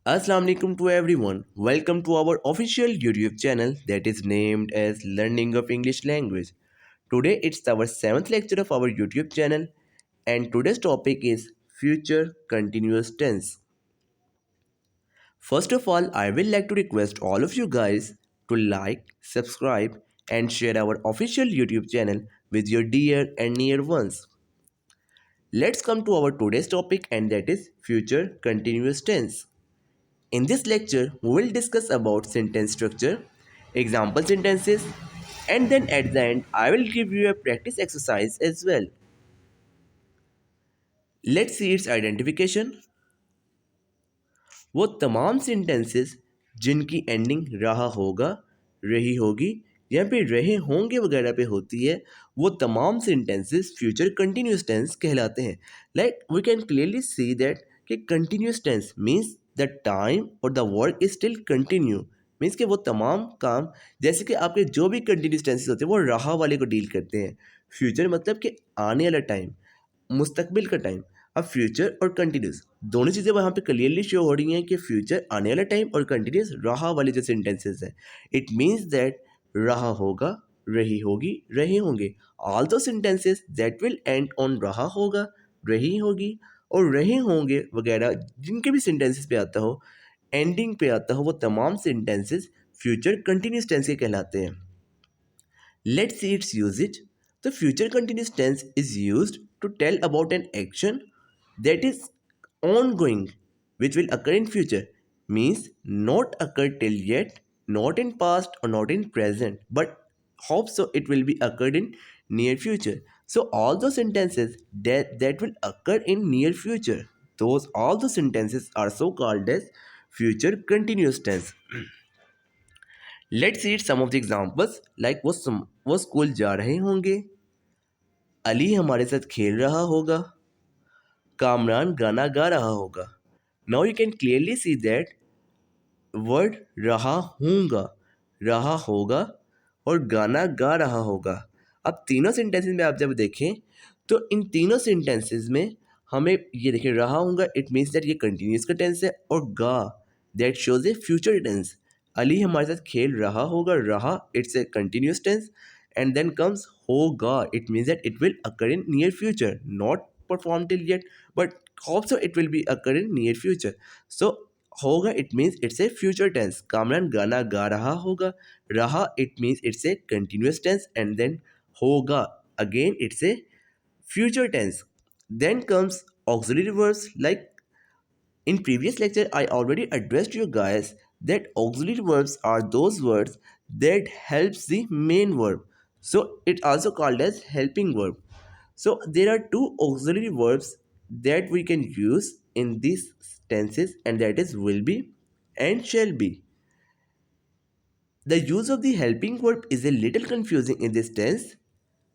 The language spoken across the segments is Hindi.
Assalamu alaikum to everyone. Welcome to our official YouTube channel that is named as Learning of English Language. Today it's our 7th lecture of our YouTube channel and today's topic is future continuous tense. First of all, I will like to request all of you guys to like, subscribe and share our official YouTube channel with your dear and near ones. Let's come to our today's topic and that is future continuous tense. In this lecture, we will discuss about sentence structure, example sentences, and then at the end, I will give you a practice exercise as well. Let's see its identification. वो तमाम सेंटेंसेस जिनकी एंडिंग रहा होगा, रही होगी या फिर रहे होंगे वगैरह पे होती है, वो तमाम सेंटेंसेस फ्यूचर कंटिन्यूस टेंस कहलाते हैं. Like we can clearly see that कि continuous tense means the time और the work is still continue. Means कि वो तमाम काम जैसे कि आपके जो भी कंटिन्यूस टेंसेस होते हैं वो रहा वाले को डील करते हैं. फ्यूचर मतलब कि आने वाला टाइम, मुस्तकबिल का टाइम. अब फ्यूचर और कंटिन्यूस दोनों चीज़ें वहाँ पे क्लियरली शो हो रही हैं कि फ्यूचर आने वाला टाइम और कंटिन्यूस रहा वाले जो सेंटेंसेस हैं. इट मीन्स दैट रहा होगा, रही होगी, रहे होंगे. ऑल दो sentences that will and on रहा होगा, रही होगी और रहे होंगे वगैरह जिनके भी सेंटेंसेस पे आता हो, एंडिंग पे आता हो, वो तमाम सेंटेंसेस फ्यूचर कंटिन्यूस टेंस के कहलाते हैं. Let's see its usage. The future continuous tense is used to tell about an action that is ongoing, which will occur in future. Means not occur till yet, not in past or not in present, but hope so it will be occurred in near future. So all those sentences that will occur in near future, those all the sentences are so called as future continuous tense. Let's read some of the examples. Like वो स्कूल जा रहे होंगे, अली हमारे साथ खेल रहा होगा, कामरान गाना गा रहा होगा. Now you can clearly see that word रहा होगा और गाना गा रहा होगा. अब तीनों सेंटेंसेस में आप जब देखें तो इन तीनों सेंटेंसेस में हमें ये देखिए रहा होगा, इट मीन्स दैट ये कंटिन्यूस का टेंस है, और गा that shows a future tense. Ali हमारे साथ खेल रहा होगा, रहा it's a continuous tense, and then comes होगा, it means that it will occur in near future, not perform till yet but hope so it will be occur in near future. So होगा it means it's a future tense. Kamran गाना गा रहा होगा, रहा it means it's a continuous tense, and then होगा again it's a future tense. Then comes auxiliary verbs. Like in previous lecture I already addressed you guys that auxiliary verbs are those words that helps the main verb, so it's also called as helping verb. So there are two auxiliary verbs that we can use in these tenses, and that is will be and shall be. The use of the helping verb is a little confusing in this tense.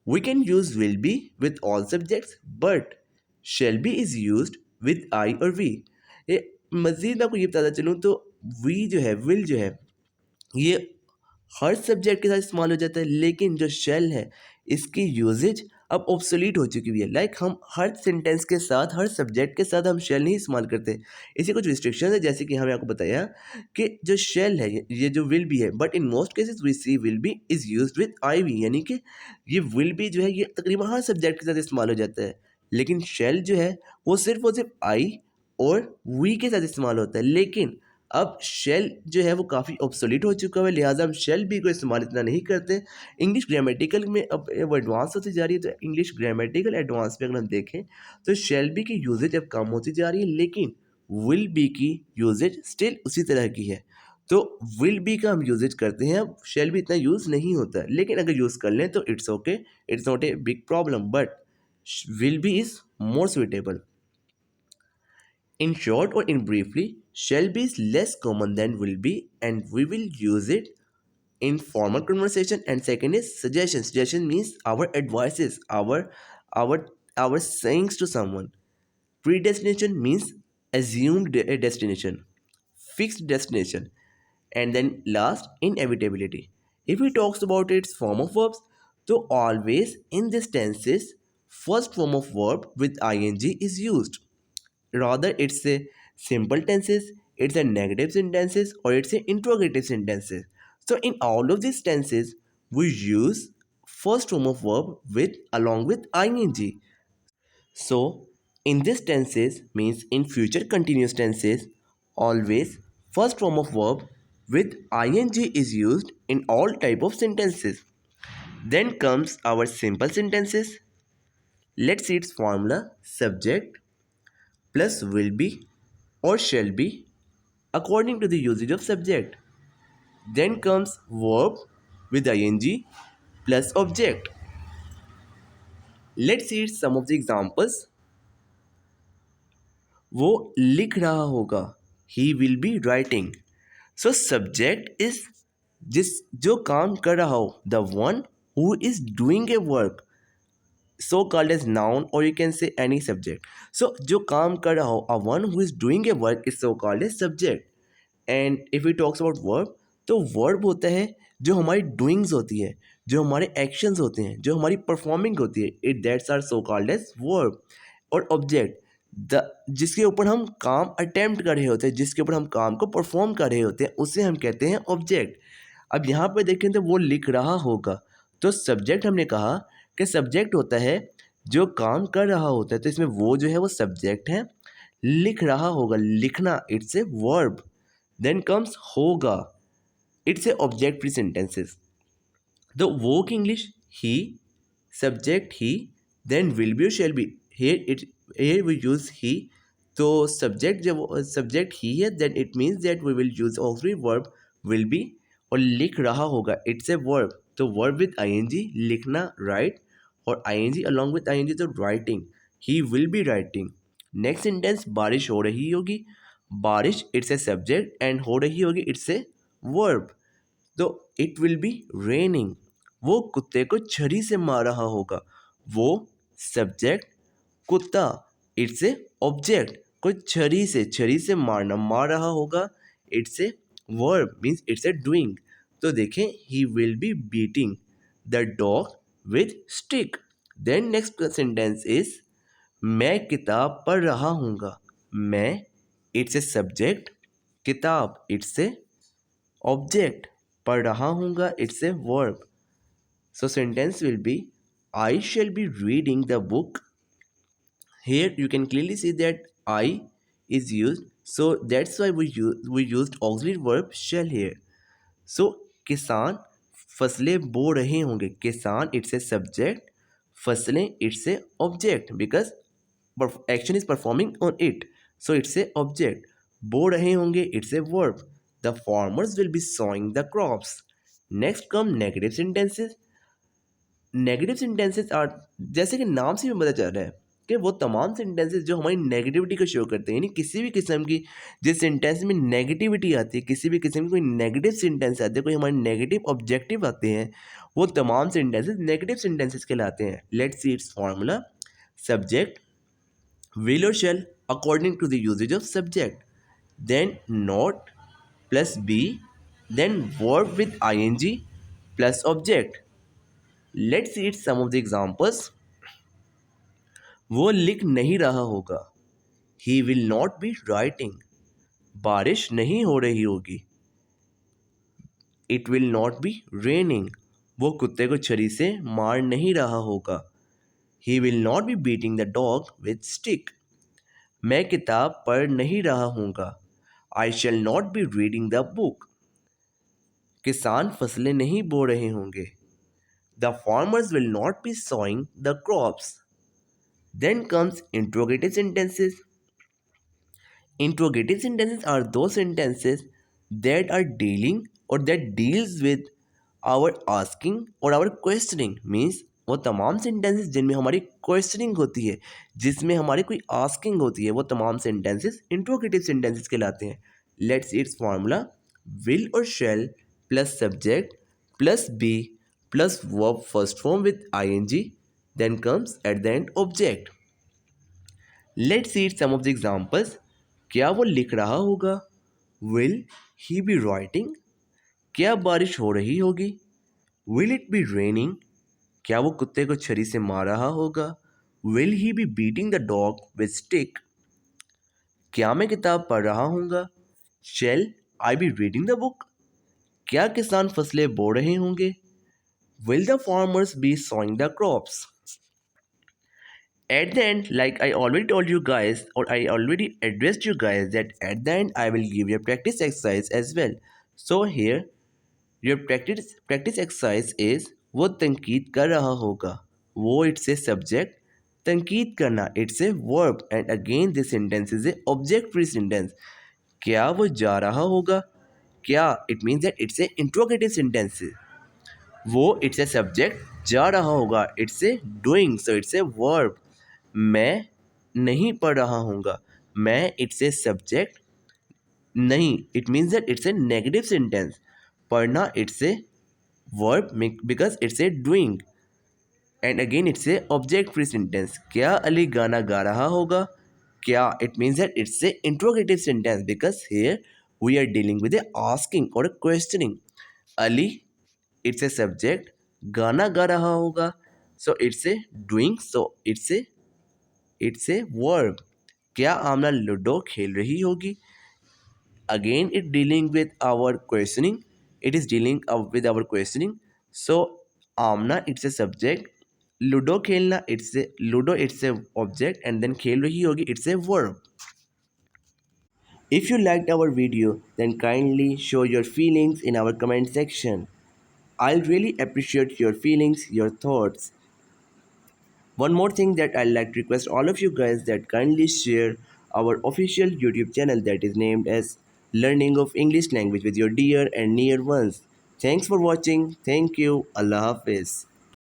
We can use will be with all subjects, but shall be is used with I or we. ये मज़ीद मैं आपको ये बताता चलूँ तो we जो है, will जो है, ये हर सब्जेक्ट के साथ इस्तेमाल हो जाता है, लेकिन जो शेल है इसकी यूजेज अब ऑब्सोलीट हो चुकी हुई है. लाइक हम हर सेंटेंस के साथ, हर सब्जेक्ट के साथ हम शेल नहीं इस्तेमाल करते. इसी कुछ रिस्ट्रिक्शन है, जैसे कि हमें आपको बताया कि जो शेल है ये जो विल बी है, but in most cases we see will be is use with I we, यानी कि ये विल बी जो है ये तकरीबन हर सब्जेक्ट के साथ इस्तेमाल हो जाता है. लेकिन शेल जो है वो सिर्फ आई और वी के साथ इस्तेमाल होता है. लेकिन अब शेल जो है वो काफ़ी ऑब्सोलीट हो चुका है, लिहाजा हम शेल बी को इस्तेमाल इतना नहीं करते. इंग्लिश ग्रामेटिकल में अब वो एडवांस होती जा रही है, तो इंग्लिश ग्रामेटिकल एडवांस में अगर हम देखें तो शेल बी की यूजेज अब कम होती जा रही है, लेकिन विल बी की यूजेज स्टिल उसी तरह की है. तो विल बी का हम यूजेज करते हैं, अब शेल बी इतना यूज़ नहीं होता है, लेकिन अगर यूज़ कर लें तो it's okay, it's not a big problem, but will be is more suitable. In short or in briefly, shall be is less common than will be, and we will use it in formal conversation. And second is suggestion. Suggestion means our advices, our sayings to someone. Predestination means assumed destination, fixed destination. And then last, inevitability. If we talks about its form of verbs, so always in these tenses, first form of verb with ing is used. Rather, it's a simple tenses it's a negative sentences, or it's a interrogative sentences. So in all of these tenses, we use first form of verb with along with ing. So in this tenses means in future continuous tenses, always first form of verb with ing is used in all type of sentences. Then comes our simple sentences. Let's see its formula: subject plus will be or shall be according to the usage of subject. Then comes verb with ing plus object. Let's see some of the examples. वो लिख रहा होगा, ही will be writing. So subject is जिस जो काम कर रहा हो, the one who is doing a work, so called as noun, or you can say any subject. So जो काम कर रहा हो, a one who is doing a work is so called as subject. And if you talks about verb, तो वर्ब होता है जो हमारी डूइंग्स होती है, जो हमारे एक्शंस होते हैं, जो हमारी परफॉर्मिंग होती है, it that's are so called as verb. और ऑब्जेक्ट द जिसके ऊपर हम काम अटेम्प्ट कर रहे होते हैं, जिसके ऊपर हम काम को परफॉर्म कर रहे होते हैं, उसे हम कहते हैं ऑब्जेक्ट. अब यहाँ पर देखें तो वो लिख रहा होगा, तो सब्जेक्ट हमने कहा कि सब्जेक्ट होता है जो काम कर रहा होता है, तो इसमें वो जो है वो सब्जेक्ट है. लिख रहा होगा, लिखना, it's a verb. Then comes होगा, it's a object free sentences. The work English he, subject he, then will be or shall be. Here we use he. तो subject जब subject he है, then it means that we will use auxiliary verb will be. और लिख रहा होगा, it's a verb. तो verb with ing, लिखना, write, और ing along with ing तो writing. He will be writing. Next sentence, बारिश हो रही होगी. बारिश इट्स ए सब्जेक्ट एंड हो रही होगी इट्स ए वर्ब. तो इट विल बी रेनिंग. वो कुत्ते को छरी से मार रहा होगा. वो सब्जेक्ट, कुत्ता इट्स ए ऑब्जेक्ट. कोई छरी से मारना, मार रहा होगा, it's a verb means it's a doing. तो देखें, he will be beating the dog with stick. Then next sentence is मैं किताब पढ़ रहा हूँगा. मैं इट्स ए सब्जेक्ट, किताब इट्स ए ऑब्जेक्ट, पढ़ रहा हूँगा it's a verb. So sentence will be I shall be reading the book. Here you can clearly see that I is used, so that's why we used auxiliary verb shall here. So किसान फसलें बो रहे होंगे. किसान इट्स ए सब्जेक्ट, फसलें it's a object because action is performing on it, so it's a object. बो रहे होंगे it's a verb. The farmers will be sowing the crops. Next come negative sentences. Negative sentences are, जैसे कि नाम से भी पता चल रहा है कि वो तमाम सेंटेंसेस जो हमारी नेगेटिविटी को शो करते हैं, यानी किसी भी किस्म की जिस सेंटेंस में नेगेटिविटी आती है, किसी भी किस्म की कोई नेगेटिव सेंटेंस आते हैं, कोई हमारे नेगेटिव ऑब्जेक्टिव आते हैं, वो तमाम सेंटेंसेस नेगेटिव सेंटेंसेस कहलाते हैं. Let's see it's formula. Subject will or shall according to the usage of subject, then not plus be, then verb with ing plus object. Let's see some of the examples. वो लिख नहीं रहा होगा. He will not be writing. बारिश नहीं हो रही होगी. It will not be raining. वो कुत्ते को छरी से मार नहीं रहा होगा. He will not be beating the dog with stick. मैं किताब पढ़ नहीं रहा हूँगा. I shall not be reading the book. किसान फसलें नहीं बो रहे होंगे. The farmers will not be sowing the crops. Then comes interrogative sentences. Interrogative sentences are those sentences that are dealing or that deals with our asking or our questioning. Means वो तमाम सेंटेंसेस जिनमें हमारी क्वेश्चनिंग होती है, जिसमें हमारी कोई आस्किंग होती है, वो तमाम सेंटेंसेस इंट्रोगेटिव सेंटेंसेस कहलाते हैं. Let's it's formula. विल और shall plus subject plus be plus verb first form with ing, then comes at the end object. Let's see some of the examples. क्या वो लिख रहा होगा? Will he be writing? क्या बारिश हो रही होगी? Will it be raining? क्या वो कुत्ते को छरी से मार रहा होगा? Will he be beating the dog with stick? क्या मैं किताब पढ़ रहा हूँगा? Shall I B reading the book? क्या किसान फसलें बो रहे होंगे? Will the farmers be sowing the crops? At the end, like I already told you guys, or I already addressed you guys, that at the end I will give you a practice exercise as well. So here your practice exercise is वो तनकीद कर रहा होगा. वो it's a subject. तनकीद करना it's a verb, and again this sentence is a object free sentence. क्या वो जा रहा होगा? क्या it means that it's a interrogative sentence. वो it's a subject, जा रहा होगा it's a doing, so it's a verb. मैं नहीं पढ़ रहा हूँगा. मैं it's a subject. नहीं it means that it's a negative sentence. पढ़ना it's a verb because it's a doing, and again it's a object free sentence. क्या अली गाना गा रहा होगा? क्या it means that it's a interrogative sentence because here we are dealing with a asking or a questioning. Ali it's a subject, गाना गा रहा होगा, so it's a doing, so it's a verb. क्या आमना लूडो खेल रही होगी? Again it dealing with our questioning. It is dealing with our questioning. So Amna it's a subject, ludo खेलना it's a object, and then खेल रही होगी it's a verb. If you liked our video, then kindly show your feelings in our comment section. I'll really appreciate your feelings, your thoughts. One more thing that I'd like to request all of you guys, that kindly share our official YouTube channel that is named as Learning of English Language with your dear and near ones. Thanks for watching. Thank you. Allah Hafiz.